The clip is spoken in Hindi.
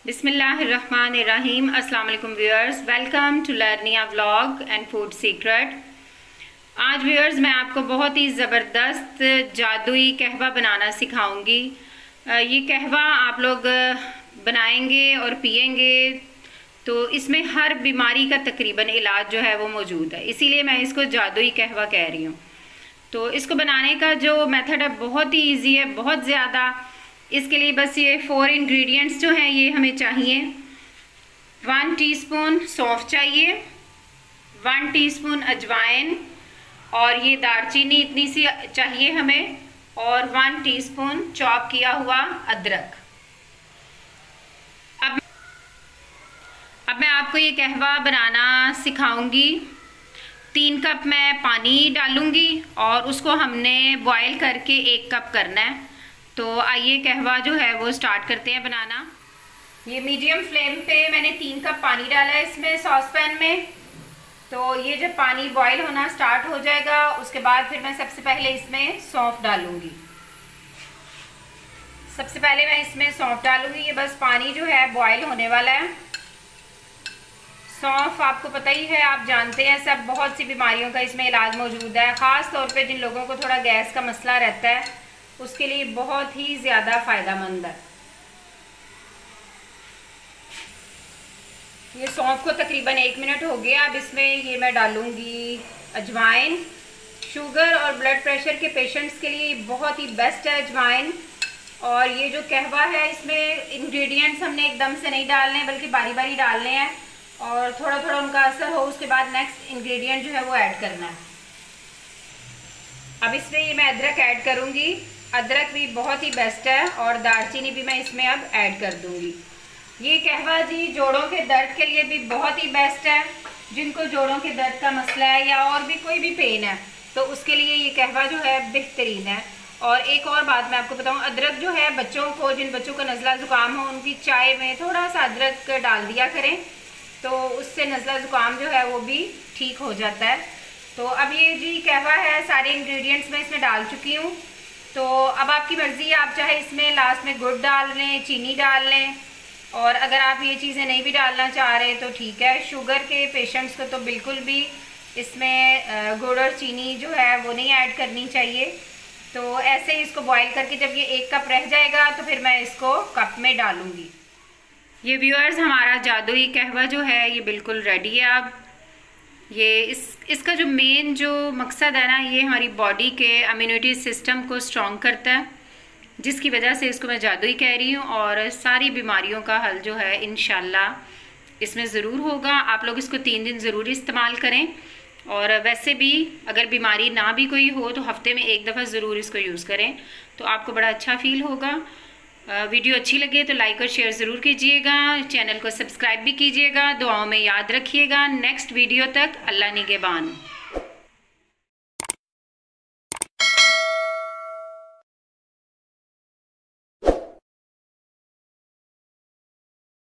बिस्मिल्लाहिर्रहमानिर्रहीम। अस्सलाम वालेकुम व्यूअर्स, वेलकम टू लर्निया व्लॉग एंड फूड सीक्रेट। आज व्यूअर्स मैं आपको बहुत ही ज़बरदस्त जादुई कहवा बनाना सिखाऊंगी। ये कहवा आप लोग बनाएंगे और पिएंगे तो इसमें हर बीमारी का तकरीबन इलाज जो है वो मौजूद है, इसीलिए मैं इसको जादुई कहवा कह रही हूँ। तो इसको बनाने का जो मेथड है बहुत ही ईजी है, बहुत ज़्यादा। इसके लिए बस ये 4 इंग्रेडिएंट्स जो हैं ये हमें चाहिए। 1 टीस्पून सौंफ चाहिए, 1 टीस्पून अजवाइन, और ये दालचीनी इतनी सी चाहिए हमें, और 1 टीस्पून चॉप किया हुआ अदरक। अब मैं आपको ये कहवा बनाना सिखाऊंगी। 3 कप मैं पानी डालूंगी और उसको हमने बॉयल करके 1 कप करना है। तो आइए कहवा जो है वो स्टार्ट करते हैं बनाना। ये मीडियम फ्लेम पे मैंने 3 कप पानी डाला है इसमें सॉस पैन में। तो ये जब पानी बॉयल होना स्टार्ट हो जाएगा उसके बाद फिर मैं सबसे पहले इसमें सौंफ डालूंगी। सबसे पहले मैं इसमें सौंफ डालूंगी। ये बस पानी जो है बॉयल होने वाला है। सौंफ आपको पता ही है, आप जानते हैं सब, बहुत सी बीमारियों का इसमें इलाज मौजूद है। ख़ास तौर पे जिन लोगों को थोड़ा गैस का मसला रहता है उसके लिए बहुत ही ज़्यादा फ़ायदेमंद है। ये सौंफ को तकरीबन 1 मिनट हो गया। अब इसमें ये मैं डालूंगी अजवाइन। शुगर और ब्लड प्रेशर के पेशेंट्स के लिए बहुत ही बेस्ट है अजवाइन। और ये जो कहवा है इसमें इंग्रेडिएंट्स हमने एकदम से नहीं डालने बल्कि बारी बारी डालने हैं और थोड़ा थोड़ा उनका असर हो उसके बाद नेक्स्ट इंग्रेडिएंट जो है वो ऐड करना है। अब इसमें ये मैं अदरक ऐड करूँगी। अदरक भी बहुत ही बेस्ट है और दालचीनी भी मैं इसमें अब ऐड कर दूँगी। ये कहवा जी जोड़ों के दर्द के लिए भी बहुत ही बेस्ट है। जिनको जोड़ों के दर्द का मसला है या और भी कोई भी पेन है तो उसके लिए ये कहवा जो है बेहतरीन है। और एक और बात मैं आपको बताऊँ, अदरक जो है बच्चों को, जिन बच्चों का नज़ला ज़ुकाम हो उनकी चाय में थोड़ा सा अदरक डाल दिया करें तो उससे नज़ला ज़ुकाम जो है वो भी ठीक हो जाता है। तो अब ये जी कहवा है, सारे इंग्रेडिएंट्स मैं इसमें डाल चुकी हूँ। तो अब आपकी मर्ज़ी है, आप चाहे इसमें लास्ट में गुड़ डाल लें, चीनी डाल लें, और अगर आप ये चीज़ें नहीं भी डालना चाह रहे तो ठीक है। शुगर के पेशेंट्स को तो बिल्कुल भी इसमें गुड़ और चीनी जो है वो नहीं ऐड करनी चाहिए। तो ऐसे ही इसको बॉईल करके जब ये 1 कप रह जाएगा तो फिर मैं इसको कप में डालूँगी। ये व्यूअर्स हमारा जादुई कहवा जो है ये बिल्कुल रेडी है। अब ये इसका जो मेन जो मकसद है ना, ये हमारी बॉडी के इम्यूनिटी सिस्टम को स्ट्रॉन्ग करता है, जिसकी वजह से इसको मैं जादुई कह रही हूँ। और सारी बीमारियों का हल जो है इंशाल्लाह इसमें ज़रूर होगा। आप लोग इसको 3 दिन ज़रूर इस्तेमाल करें। और वैसे भी अगर बीमारी ना भी कोई हो तो हफ्ते में 1 दफ़ा ज़रूर इसको यूज़ करें तो आपको बड़ा अच्छा फील होगा। वीडियो अच्छी लगे तो लाइक और शेयर ज़रूर कीजिएगा। चैनल को सब्सक्राइब भी कीजिएगा। दुआओं में याद रखिएगा। नेक्स्ट वीडियो तक अल्लाह निगहबान।